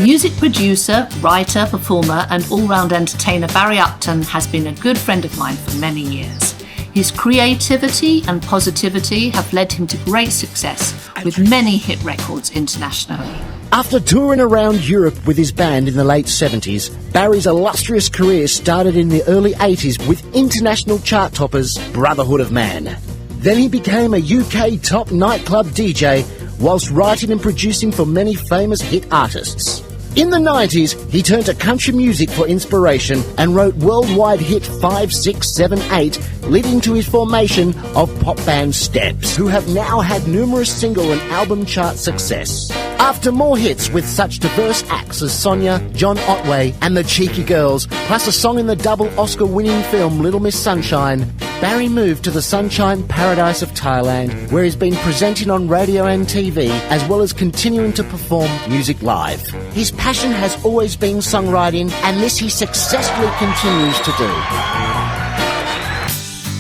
Music producer, writer, performer and all-round entertainer Barry Upton has been a good friend of mine for many years. His creativity and positivity have led him to great success with many hit records internationally. After touring around Europe with his band in the late 70s, Barry's illustrious career started in the early 80s with international chart toppers Brotherhood of Man. Then he became a UK top nightclub DJ whilst writing and producing for many famous hit artists. In the 90s, he turned to country music for inspiration and wrote worldwide hit 5, 6, 7, 8, leading to his formation of pop band Steps, who have now had numerous single and album chart success. After more hits with such diverse acts as Sonia, John Otway and the Cheeky Girls, plus a song in the double Oscar-winning film Little Miss Sunshine, Barry moved to the Sunshine Paradise of Thailand, where he's been presenting on radio and TV, as well as continuing to perform music live. His passion has always been songwriting, and this he successfully continues to do.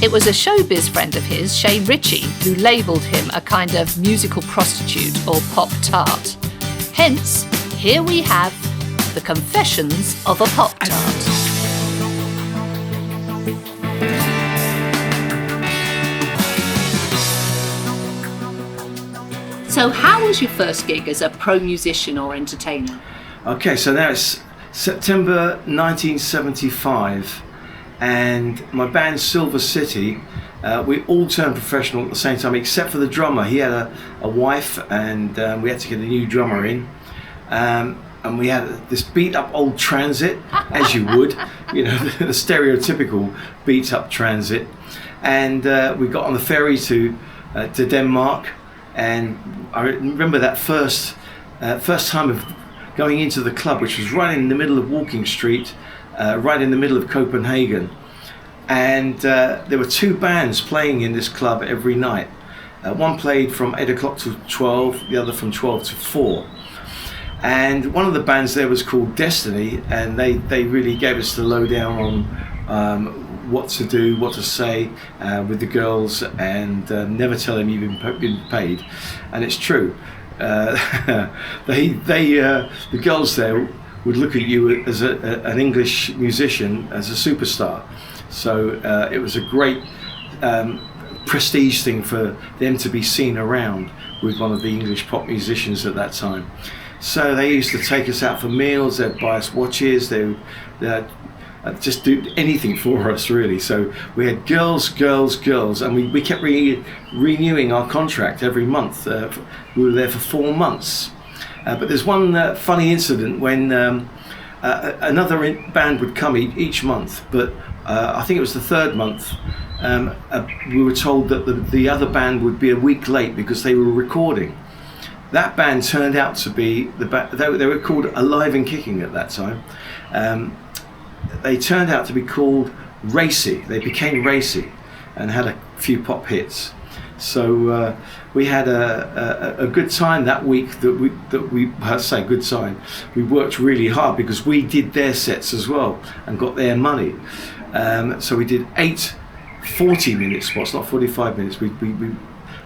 It was a showbiz friend of his, Shay Ritchie, who labelled him a kind of musical prostitute or pop tart. Hence, here we have The Confessions of a Pop Tart. So how was your first gig as a pro musician or entertainer? Okay, so now it's September 1975 and my band Silver City, we all turned professional at the same time except for the drummer. He had a wife and we had to get a new drummer in. And we had this beat up old Transit, as you would, you know, the stereotypical beat up Transit. And we got on the ferry to Denmark. And I remember that first time of going into the club, which was right in the middle of Walking Street, right in the middle of Copenhagen. And there were two bands playing in this club every night. One played from 8 o'clock to 12, the other from 12 to 4. And one of the bands there was called Destiny, and they really gave us the lowdown on what to do, what to say with the girls, and never tell them you've been paid. And it's true. The girls there would look at you as an English musician, as a superstar. So it was a great prestige thing for them to be seen around with one of the English pop musicians at that time. So they used to take us out for meals, they'd buy us watches, they'd just do anything for us really. So we had girls, and we kept renewing our contract every month. We were there for 4 months. But there's one funny incident when another band would come each month, but I think it was the third month, we were told that the other band would be a week late because they were recording. That band turned out to be they were called Alive and Kicking at that time. They turned out to be called Racy. They became Racy and had a few pop hits. So we had a good time that week. I say good time. We worked really hard because we did their sets as well and got their money. So we did 8 40-minute spots, not 45 minutes. We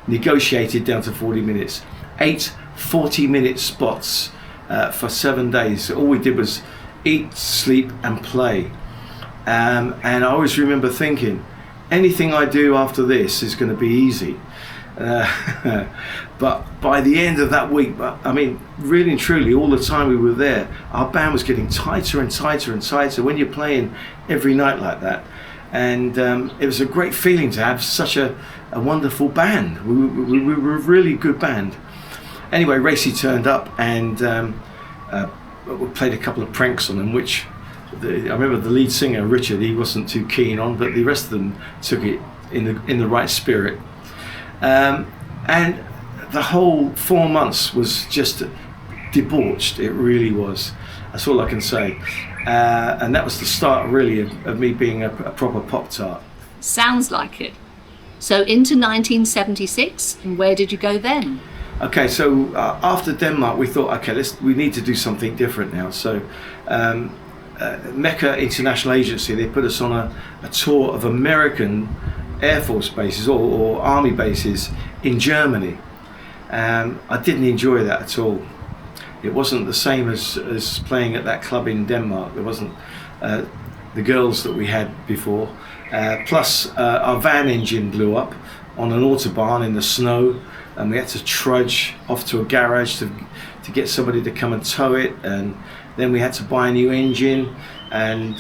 negotiated down to 40 minutes. 8 40-minute spots for 7 days. All we did was eat, sleep and play. And I always remember thinking, anything I do after this is going to be easy. But by the end of that week, I mean, really and truly, all the time we were there, our band was getting tighter and tighter and tighter when you're playing every night like that. And it was a great feeling to have such a wonderful band. We were a really good band. Anyway, Racy turned up and we played a couple of pranks on them, which I remember the lead singer, Richard, he wasn't too keen on, but the rest of them took it in the right spirit. And the whole 4 months was just debauched. It really was. That's all I can say. And that was the start, really, of me being a proper pop-tart. Sounds like it. So into 1976, and where did you go then? Okay, so after Denmark, we thought, okay, we need to do something different now. So Mecca International Agency, they put us on a tour of American Air Force bases or Army bases in Germany. I didn't enjoy that at all. It wasn't the same as playing at that club in Denmark. There wasn't the girls that we had before. Plus, our van engine blew up on an autobahn in the snow, and we had to trudge off to a garage to get somebody to come and tow it, and then we had to buy a new engine and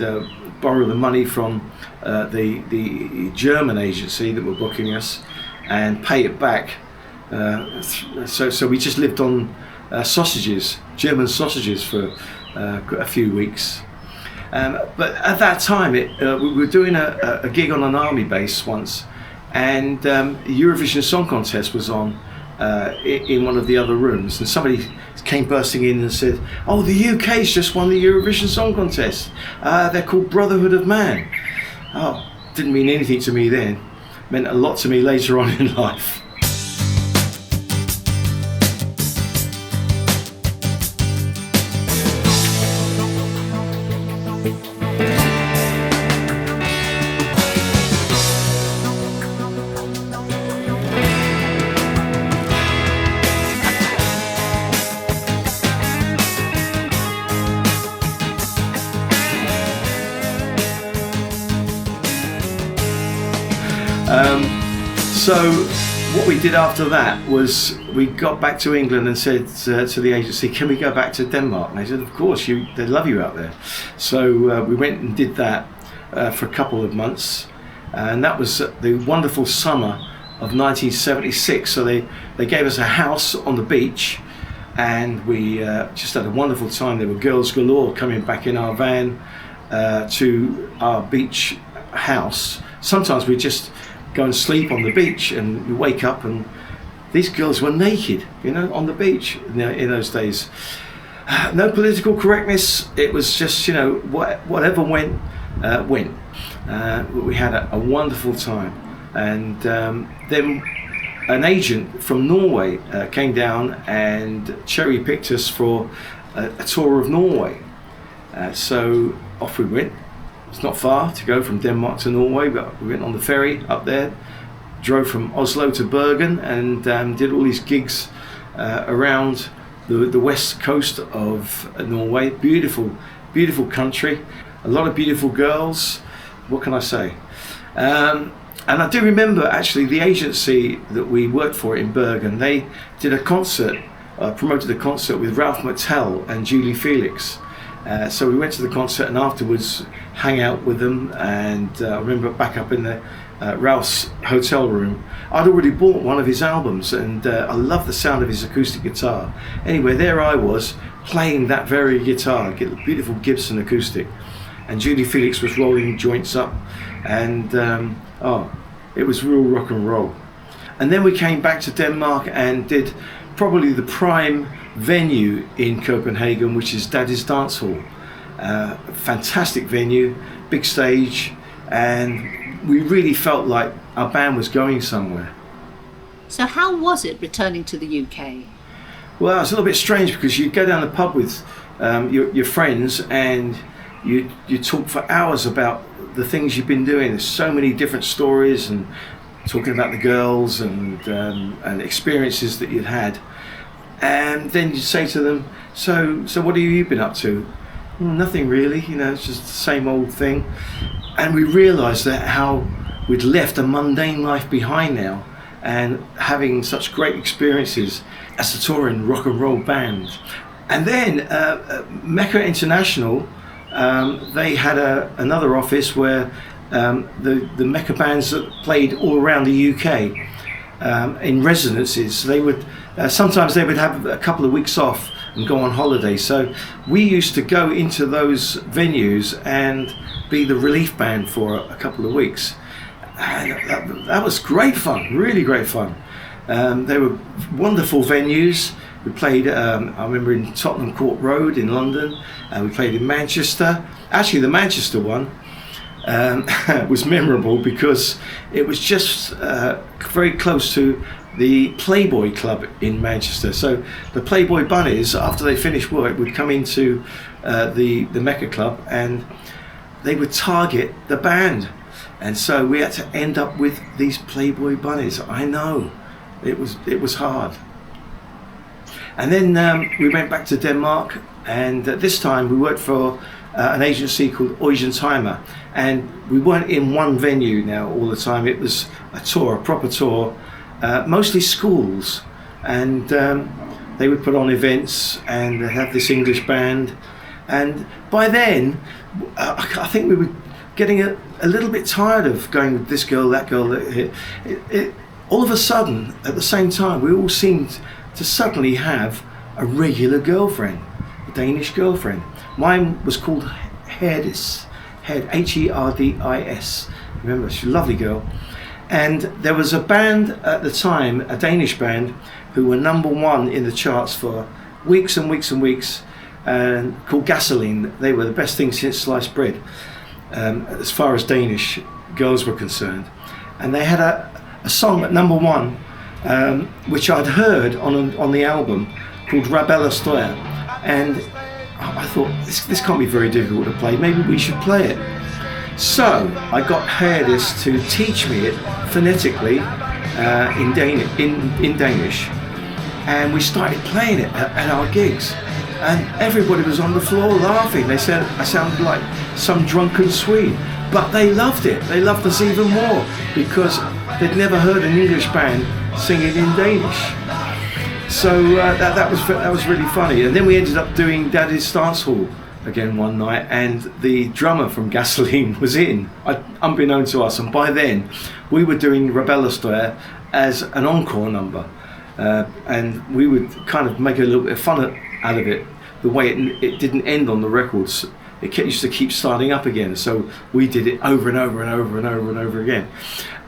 borrow the money from the German agency that were booking us and pay it back. So we just lived on sausages, German sausages, for a few weeks. But at that time, we were doing a gig on an army base once, and Eurovision Song Contest was on in one of the other rooms, and somebody came bursting in and said, "Oh, the UK's just won the Eurovision Song Contest. They're called Brotherhood of Man." Oh, didn't mean anything to me then. Meant a lot to me later on in life. So what we did after that was we got back to England and said to the agency, "Can we go back to Denmark?" And they said, "Of course, they love you out there." So we went and did that for a couple of months, and that was the wonderful summer of 1976. So they gave us a house on the beach, and we just had a wonderful time. There were girls galore coming back in our van to our beach house. Sometimes we just go and sleep on the beach, and you wake up and these girls were naked, on the beach in those days. No political correctness. It was just, whatever went. We had a wonderful time, and then an agent from Norway came down and cherry-picked us for a tour of Norway. So off we went. It's not far to go from Denmark to Norway, but we went on the ferry up there, drove from Oslo to Bergen, and did all these gigs around the west coast of Norway. Beautiful, beautiful country, a lot of beautiful girls. What can I say? And I do remember actually the agency that we worked for in Bergen, they did a concert, promoted a concert with Ralph McTell and Julie Felix. So we went to the concert and afterwards hang out with them, and I remember back up in the Ralph's hotel room, I'd already bought one of his albums, and I loved the sound of his acoustic guitar. Anyway, there I was playing that very guitar, get the beautiful Gibson acoustic, and Julie Felix was rolling joints up, and it was real rock and roll. And then we came back to Denmark and did probably the prime venue in Copenhagen, which is Daddy's Dance Hall. Fantastic venue, big stage, and we really felt like our band was going somewhere. So how was it returning to the UK? Well, it's a little bit strange because you go down the pub with your friends, and you talk for hours about the things you've been doing. There's so many different stories, and talking about the girls and experiences that you'd had. And then you say to them, so what have you been up to? Nothing really, it's just the same old thing. And we realised that how we'd left a mundane life behind now, and having such great experiences as a touring rock and roll band. And then Mecca International, they had another office where the Mecca bands that played all around the UK in residences. They would sometimes they would have a couple of weeks off and go on holiday. So we used to go into those venues and be the relief band for a couple of weeks. And that was great fun, really great fun. They were wonderful venues. We played, I remember, in Tottenham Court Road in London. We played in Manchester. Actually, the Manchester one was memorable because it was just very close to the Playboy Club in Manchester. So the Playboy bunnies, after they finished work, would come into the Mecca Club and they would target the band. And so we had to end up with these Playboy bunnies. I know, it was hard. And then we went back to Denmark, and at this time we worked for an agency called Timer, and we weren't in one venue now all the time. It was a tour, a proper tour, mostly schools, and they would put on events and have this English band. And by then, I think we were getting a little bit tired of going with this girl, that girl. All of a sudden, at the same time, we all seemed to suddenly have a regular girlfriend, a Danish girlfriend. Mine was called Herdis, Herdis. Remember, she's a lovely girl. And there was a band at the time, a Danish band, who were #1 in the charts for weeks and weeks and weeks, called Gasoline. They were the best thing since sliced bread, as far as Danish girls were concerned. And they had a song at #1, which I'd heard on the album, called Rabella Stoya. And I thought, this can't be very difficult to play, maybe we should play it. So I got Herdis to teach me it phonetically in Danish, and we started playing it at our gigs, and everybody was on the floor laughing. They said I sounded like some drunken Swede, but they loved it. They loved us even more because they'd never heard an English band singing in Danish. So that was really funny. And then we ended up doing Daddy's Dance Hall again one night, and the drummer from Gasoline was in, unbeknown to us. And by then, we were doing Rabella Stoya as an encore number, and we would kind of make a little bit of fun out of it. The way it didn't end on the records, it used to keep starting up again. So we did it over and over and over and over and over again.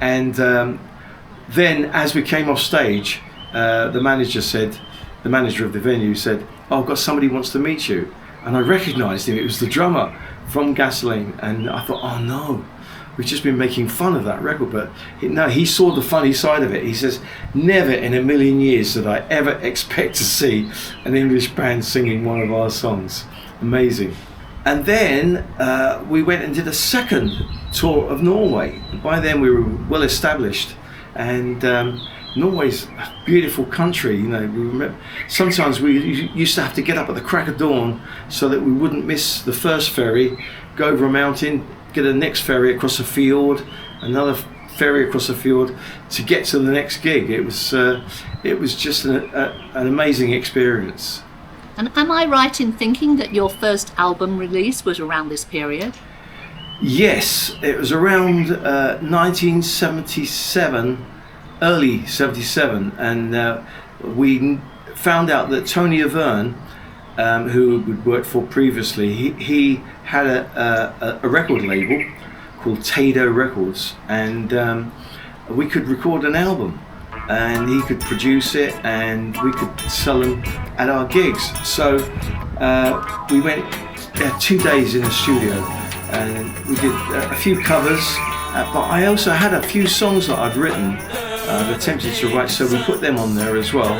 And then, as we came off stage, the manager of the venue said, "Oh, I've got somebody who wants to meet you." And I recognised him. It was the drummer from Gasoline, and I thought, "Oh no, we've just been making fun of that record." But no, he saw the funny side of it. He says, "Never in a million years did I ever expect to see an English band singing one of our songs. Amazing." And then we went and did a second tour of Norway. By then we were well established, and Norway's a beautiful country. You know, sometimes we used to have to get up at the crack of dawn so that we wouldn't miss the first ferry, go over a mountain, get the next ferry across a fjord, another ferry across a fjord to get to the next gig. It was just an amazing experience. And am I right in thinking that your first album release was around this period? Yes, it was around 1977. Early 77, and we found out that Tony Avern, who we'd worked for previously, he had a record label called Tato Records, and we could record an album, and he could produce it, and we could sell them at our gigs. So we went 2 days in the studio, and we did a few covers, but I also had a few songs that I'd written, attempted to write, so we put them on there as well.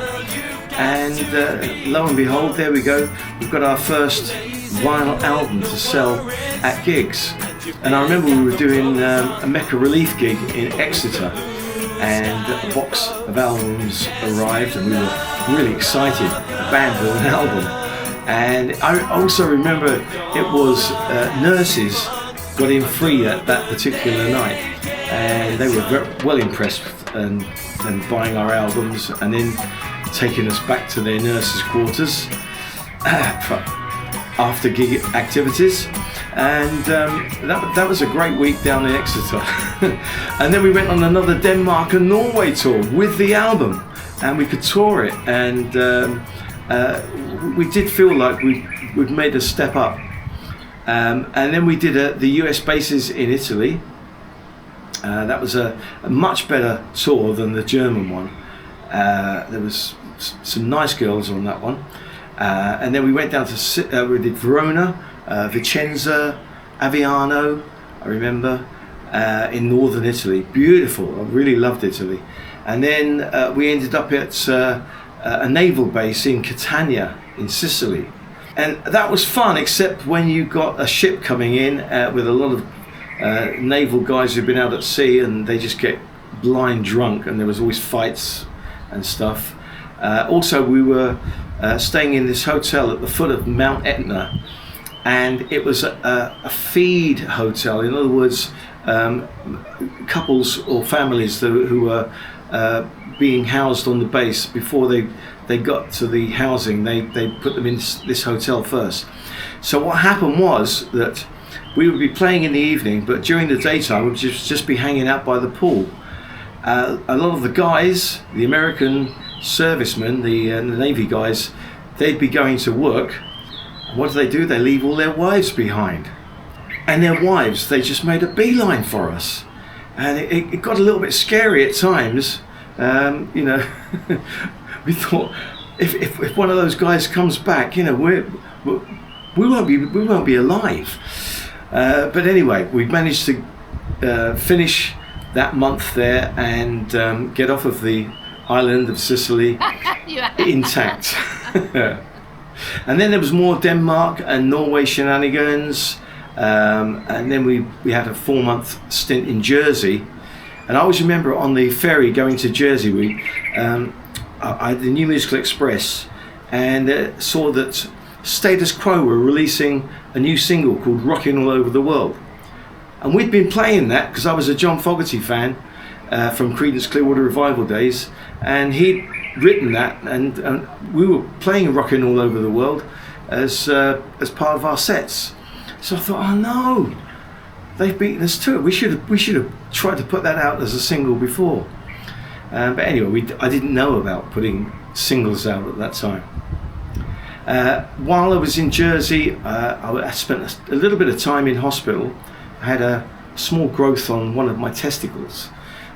And lo and behold, there we go. We've got our first vinyl album to sell at gigs. And I remember we were doing a Mecca Relief gig in Exeter, and a box of albums arrived, and we were really excited, a band with an album. And I also remember it was nurses got in free at that particular night, and they were well impressed and buying our albums, and then taking us back to their nurses' quarters for after gig activities. And that was a great week down in Exeter. And then we went on another Denmark and Norway tour with the album, and we could tour it, and we did feel like we'd made a step up. And then we did the US bases in Italy. That was a much better tour than the German one. There was some nice girls on that one. And then we went down to, we did Verona, Vicenza, Aviano, I remember, in northern Italy. Beautiful, I really loved Italy. And then we ended up at a naval base in Catania in Sicily. And that was fun, except when you got a ship coming in with a lot of naval guys who've been out at sea, and they just get blind drunk, and there was always fights and stuff. Also, we were staying in this hotel at the foot of Mount Etna, and it was a feed hotel. In other words, couples or families who were being housed on the base before they got to the housing, they put them in this hotel first. So what happened was that we would be playing in the evening, but during the daytime we would just be hanging out by the pool. A lot of the guys, the American servicemen, the Navy guys, they'd be going to work. What do? They leave all their wives behind. And their wives, they just made a beeline for us. And it got a little bit scary at times. You know, we thought if one of those guys comes back, you know, we won't be alive. But anyway, we managed to finish that month there and get off of the island of Sicily intact. And then there was more Denmark and Norway shenanigans, and then we had a 4-month stint in Jersey. And I always remember on the ferry going to Jersey, I had the New Musical Express and saw that Status Quo were releasing a new single called Rockin' All Over the World. And we'd been playing that because I was a John Fogerty fan from Creedence Clearwater Revival days, and he'd written that, and we were playing Rockin' All Over the World as part of our sets. So I thought, oh no, they've beaten us to it. We should have tried to put that out as a single before. But anyway, I didn't know about putting singles out at that time. While I was in Jersey, I spent a little bit of time in hospital. I had a small growth on one of my testicles,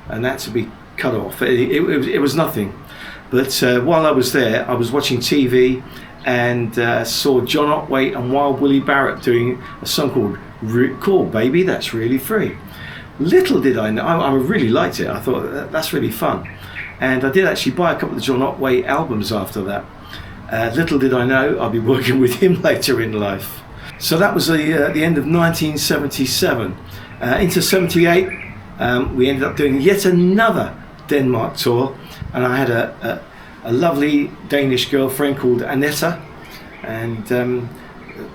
and that had to be cut off. It was nothing. But while I was there, I was watching TV and saw John Otway and Wild Willie Barrett doing a song called Cool Baby, That's Really Free. Little did I know, I really liked it. I thought that's really fun. And I did actually buy a couple of John Otway albums after that. Little did I know I'd be working with him later in life. So that was the end of 1977. Into 78, we ended up doing yet another Denmark tour, and I had a lovely Danish girlfriend called Annette, and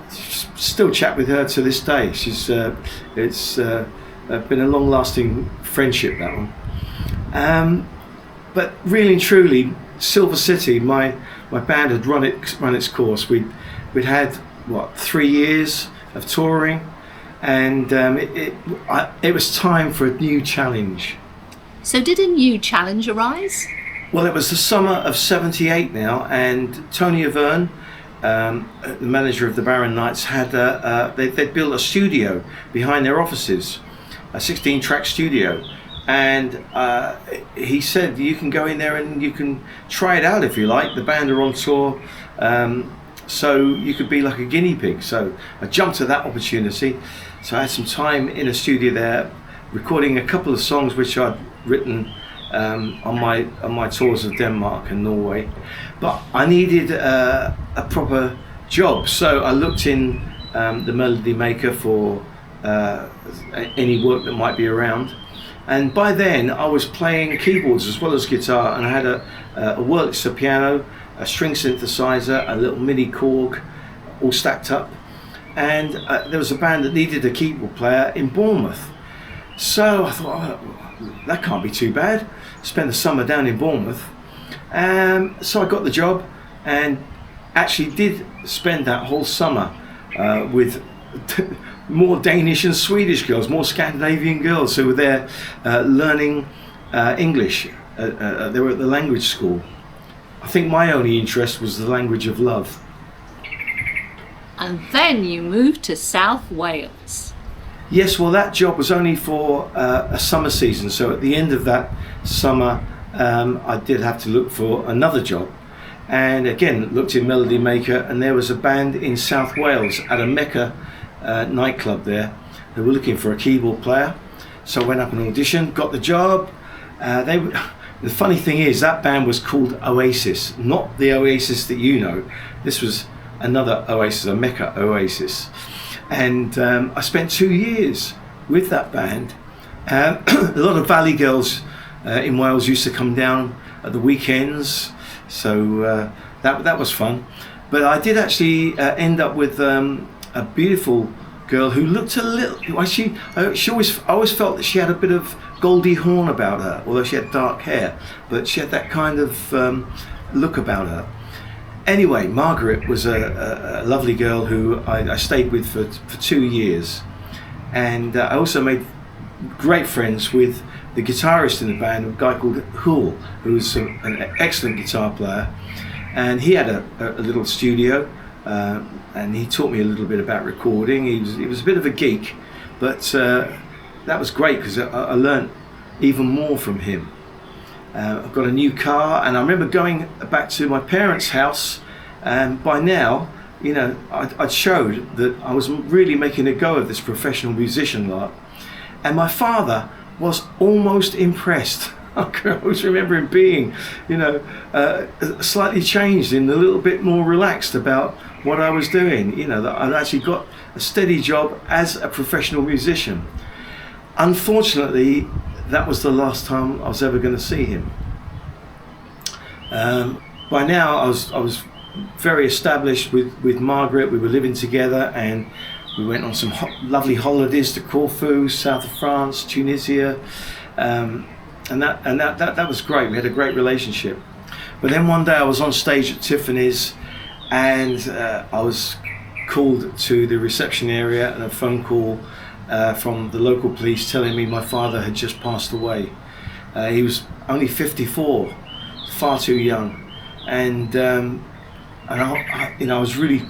still chat with her to this day. It's been a long-lasting friendship, that one. But really and truly, Silver City, my band had run its course. We'd had 3 years of touring, and it was time for a new challenge. So did a new challenge arise? Well, it was the summer of 78 now, and Tony Avern, the manager of the Barron Knights, had they'd built a studio behind their offices, a 16-track studio, and he said, you can go in there and you can try it out if you like. The band are on tour, so you could be like a guinea pig. So I jumped at that opportunity. So I had some time in a studio there, recording a couple of songs which I'd written on my tours of Denmark and Norway. But I needed a proper job, so I looked in the Melody Maker for any work that might be around. And by then I was playing keyboards as well as guitar, and I had a Wurlitzer piano, a string synthesizer, a little mini Korg, all stacked up. And there was a band that needed a keyboard player in Bournemouth. So I thought, that can't be too bad. Spend the summer down in Bournemouth. So I got the job and actually did spend that whole summer with more Danish and Swedish girls, more Scandinavian girls who were there learning English. They were at the language school. I think my only interest was the language of love. And then you moved to South Wales. Yes, well, that job was only for a summer season. So at the end of that summer, I did have to look for another job. And again, looked in Melody Maker, and there was a band in South Wales at a Mecca nightclub there. They were looking for a keyboard player. So I went up and auditioned, got the job. The funny thing is, that band was called Oasis, not the Oasis that you know. This was another Oasis, a Mecca Oasis. And I spent 2 years with that band. A lot of Valley girls in Wales used to come down at the weekends. So that was fun. But I did actually end up with a beautiful girl who looked a little. I always felt that she had a bit of Goldie Hawn about her, although she had dark hair. But she had that kind of look about her. Anyway, Margaret was a lovely girl who I stayed with for 2 years, and I also made great friends with the guitarist in the band, a guy called Hull, who was an excellent guitar player, and he had a little studio, and he taught me a little bit about recording. He was a bit of a geek, but that was great because I learned even more from him. I've got a new car, and I remember going back to my parents' house, and by now, you know, I'd showed that I was really making a go of this professional musician lot, and my father was almost impressed. I always remember him being, you know, slightly changed and a little bit more relaxed about what I was doing, you know, that I'd actually got a steady job as a professional musician. Unfortunately, that was the last time I was ever going to see him. By now, I was very established with Margaret. We were living together, and we went on some lovely holidays to Corfu, south of France, Tunisia, and that was great. We had a great relationship. But then one day I was on stage at Tiffany's, and I was called to the reception area, and a phone call from the local police telling me my father had just passed away. He was only 54, far too young, and I was really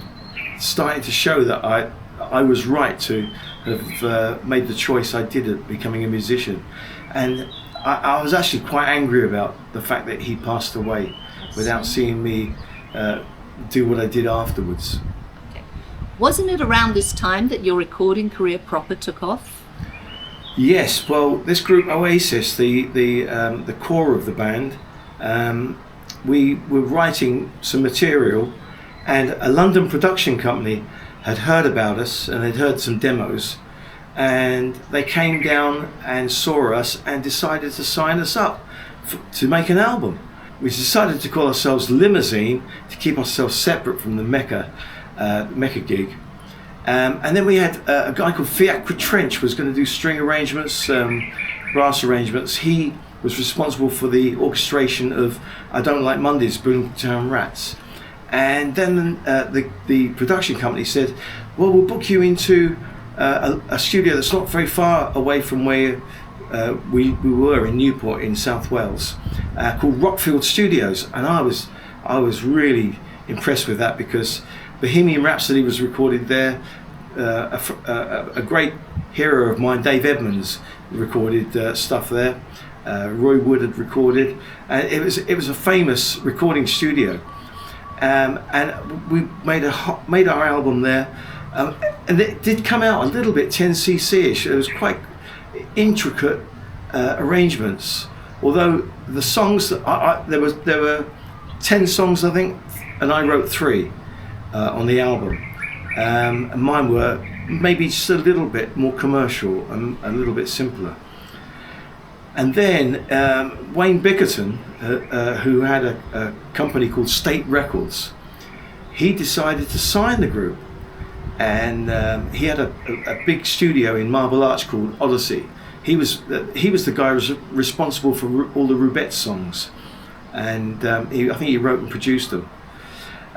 starting to show that I was right to have made the choice I did at becoming a musician, and I was actually quite angry about the fact that he passed away without seeing me do what I did afterwards. Wasn't it around this time that your recording career proper took off? Yes, well, this group Oasis, the core of the band, we were writing some material, and a London production company had heard about us and they'd heard some demos, and they came down and saw us and decided to sign us up to make an album. We decided to call ourselves Limousine to keep ourselves separate from the Mecca gig. And then we had a guy called Fiacre Trench was going to do string arrangements, brass arrangements. He was responsible for the orchestration of I Don't Like Mondays, Boomtown Rats. And then the production company said, well, we'll book you into a studio that's not very far away from where we were in Newport in South Wales, called Rockfield Studios. And I was really impressed with that, because Bohemian Rhapsody was recorded there. A great hero of mine, Dave Edmunds, recorded stuff there. Roy Wood had recorded, and it was a famous recording studio. And we made our album there, and it did come out a little bit 10cc-ish. It was quite intricate arrangements. Although the songs that there were 10 songs, I think, and I wrote 3 on the album. And mine were maybe just a little bit more commercial and a little bit simpler. And then Wayne Bickerton, who had a company called State Records, he decided to sign the group, and he had a big studio in Marble Arch called Odyssey. He was the guy who was responsible for all the Rubette songs, and I think he wrote and produced them.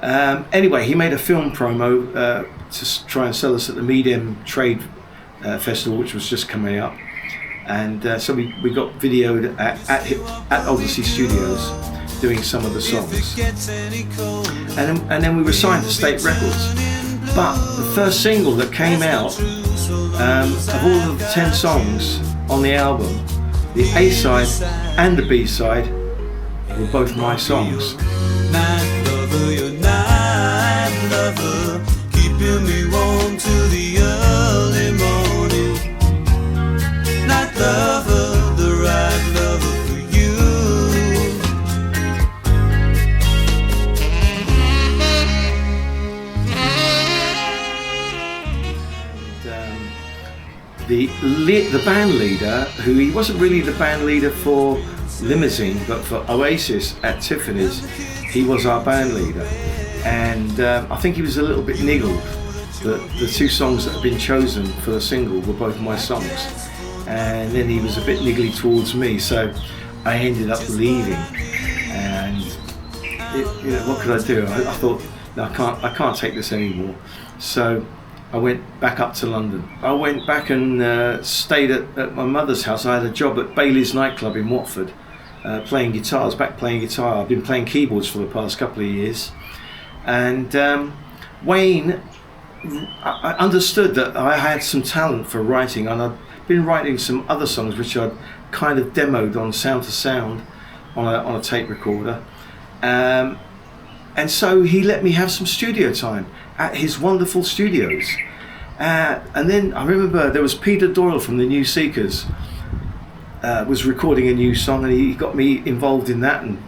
Anyway, he made a film promo to try and sell us at the Medium Trade Festival, which was just coming up. And so we got videoed at Odyssey Studios doing some of the songs, and then we were signed to State Records. But the first single that came out of all of the 10 songs on the album, the A side and the B side were both my songs. Night lover, you're night lover, keeping me warm till the early morning. Night lover, the right lover for you. The band leader, who he wasn't really the band leader for Limousine, but for Oasis at Tiffany's, he was our band leader, and I think he was a little bit niggled that the two songs that had been chosen for the single were both my songs, and then he was a bit niggly towards me, so I ended up leaving. And what could I do? I thought, no, I can't take this anymore. So I went back up to London. I went back and stayed at my mother's house. I had a job at Bailey's nightclub in Watford, playing guitar. I was back playing guitar. I've been playing keyboards for the past couple of years. And Wayne, I understood that I had some talent for writing, and I'd been writing some other songs which I'd kind of demoed on Sound to Sound on a tape recorder. And so he let me have some studio time at his wonderful studios. And then I remember there was Peter Doyle from the New Seekers was recording a new song, and he got me involved in that and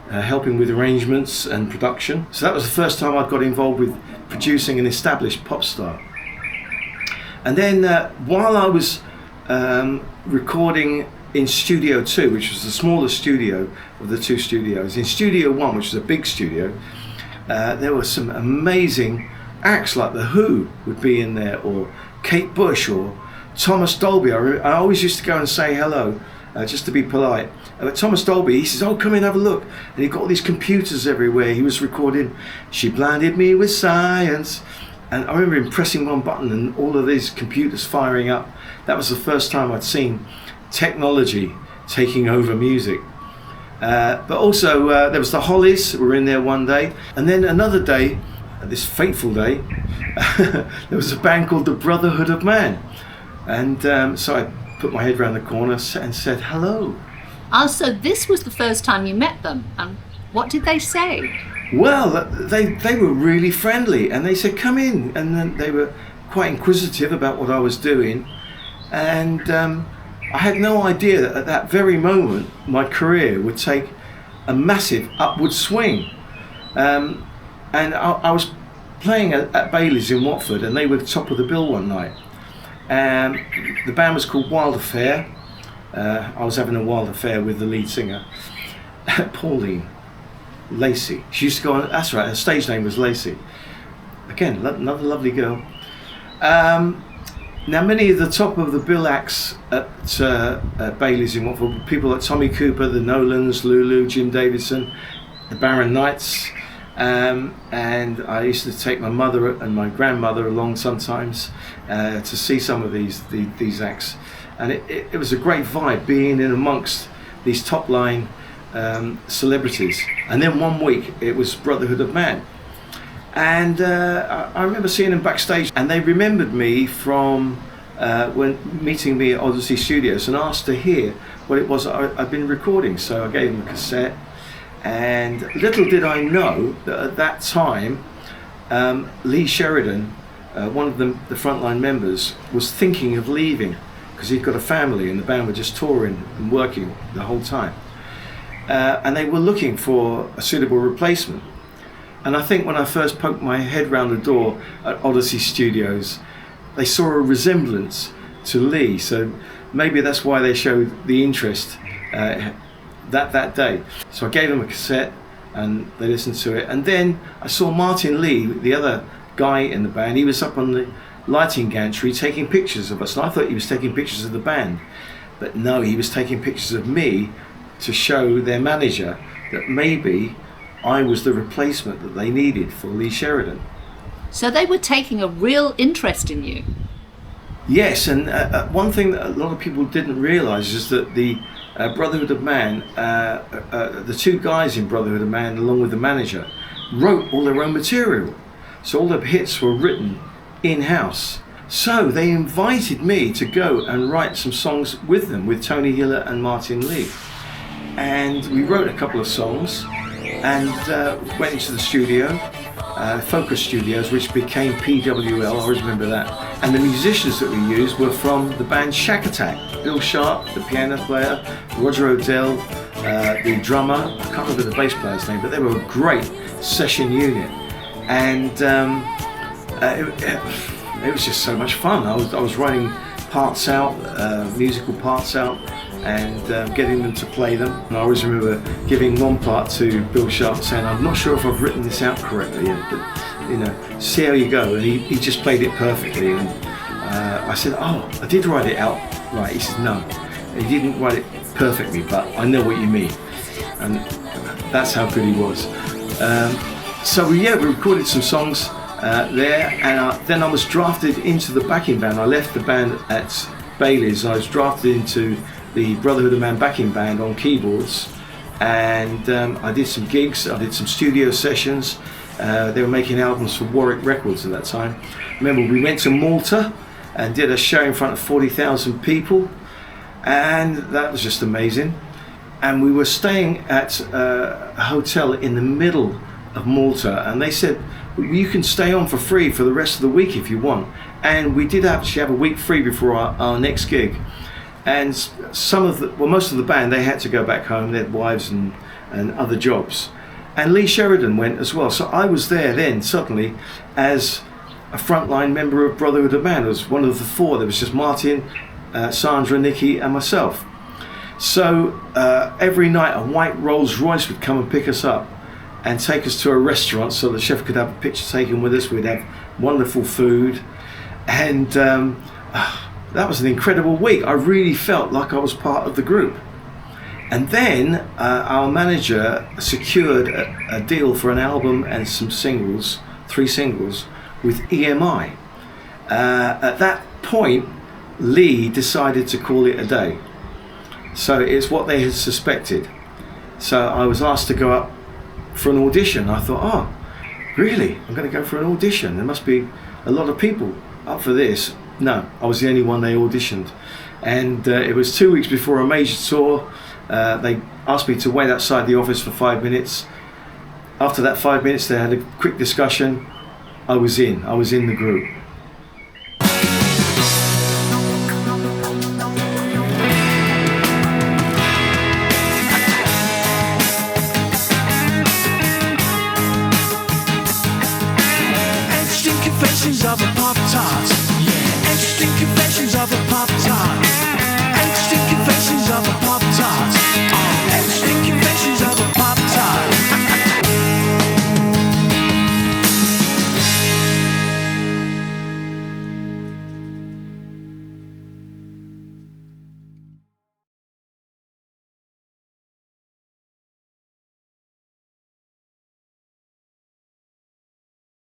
helping with arrangements and production. So that was the first time I'd got involved with producing an established pop star. And then while I was recording in Studio 2, which was the smallest studio of the two studios, in Studio 1, which was a big studio, there were some amazing acts, like The Who would be in there, or Kate Bush, or Thomas Dolby. I always used to go and say hello, just to be polite. But Thomas Dolby, he says, "Oh, come in, have a look." And he got all these computers everywhere. He was recording "She Blinded Me with Science." And I remember him pressing one button and all of these computers firing up. That was the first time I'd seen technology taking over music. But also there was the Hollies, who were in there one day. And then another day, this fateful day, there was a band called the Brotherhood of Man. And so I put my head around the corner and said hello. So this was the first time you met them, and what did they say? Well, they were really friendly, and they said, "Come in," and then they were quite inquisitive about what I was doing. And I had no idea that at that very moment my career would take a massive upward swing. And I was playing at Bailey's in Watford, and they were top of the bill one night. The band was called Wild Affair. I was having a wild affair with the lead singer, Pauline Lacey. She used to go on, that's right, her stage name was Lacey. Again, another lovely girl. Now, many of the top of the bill acts at Bailey's in Watford were people like Tommy Cooper, the Nolans, Lulu, Jim Davidson, the Barron Knights. And I used to take my mother and my grandmother along sometimes to see some of these acts. And it was a great vibe being in amongst these top line celebrities. And then one week it was Brotherhood of Man. And I remember seeing them backstage, and they remembered me from when meeting me at Odyssey Studios and asked to hear what it was I'd been recording. So I gave them a cassette. And little did I know that at that time, Lee Sheridan, one of the frontline members, was thinking of leaving because he'd got a family and the band were just touring and working the whole time. And they were looking for a suitable replacement. And I think when I first poked my head round the door at Odyssey Studios, they saw a resemblance to Lee. So maybe that's why they showed the interest that day. So I gave them a cassette and they listened to it. And then I saw Martin Lee, the other guy in the band. He was up on the lighting gantry taking pictures of us. And I thought he was taking pictures of the band. But no, he was taking pictures of me to show their manager that maybe I was the replacement that they needed for Lee Sheridan. So they were taking a real interest in you. Yes, and one thing that a lot of people didn't realise is that the Brotherhood of Man, the two guys in Brotherhood of Man, along with the manager, wrote all their own material. So all the hits were written in-house. So they invited me to go and write some songs with them, with Tony Hiller and Martin Lee. And we wrote a couple of songs and went into the studio, Focus Studios, which became PWL, I always remember that. And the musicians that we used were from the band Shack Attack. Bill Sharp, the piano player, Roger Odell, the drummer, I can't remember the bass player's name, but they were a great session unit. And it was just so much fun. I was writing parts out, musical parts out, and getting them to play them. And I always remember giving one part to Bill Sharp saying, I'm not sure if I've written this out correctly, but see how you go. And he just played it perfectly. And I said, oh, I did write it out right. He said, no, he didn't write it perfectly, but I know what you mean. And that's how good he was. So we recorded some songs there, and then I was drafted into the backing band. I left the band at Bailey's. I was drafted into the Brotherhood of Man backing band on keyboards, and I did some gigs, I did some studio sessions. They were making albums for Warwick Records at that time. Remember, we went to Malta and did a show in front of 40,000 people, and that was just amazing. And we were staying at a hotel in the middle of Malta, and they said, you can stay on for free for the rest of the week if you want. And we did actually have a week free before our next gig. And most of the band, they had to go back home. They had wives and other jobs. And Lee Sheridan went as well. So I was there then suddenly as a frontline member of Brotherhood of Man. I was one of the four. There was just Martin, Sandra, Nikki and myself. So every night a white Rolls Royce would come and pick us up and take us to a restaurant so the chef could have a picture taken with us. We'd have wonderful food, and that was an incredible week. I really felt like I was part of the group. And then our manager secured a deal for an album and some singles, 3 singles, with EMI. At that point, Lee decided to call it a day. So it's what they had suspected. So I was asked to go up for an audition. I thought, oh, really? I'm going to go for an audition? There must be a lot of people up for this. No, I was the only one they auditioned. And it was 2 weeks before a major tour. They asked me to wait outside the office for 5 minutes. After that 5 minutes, they had a quick discussion. I was in the group. Of a pop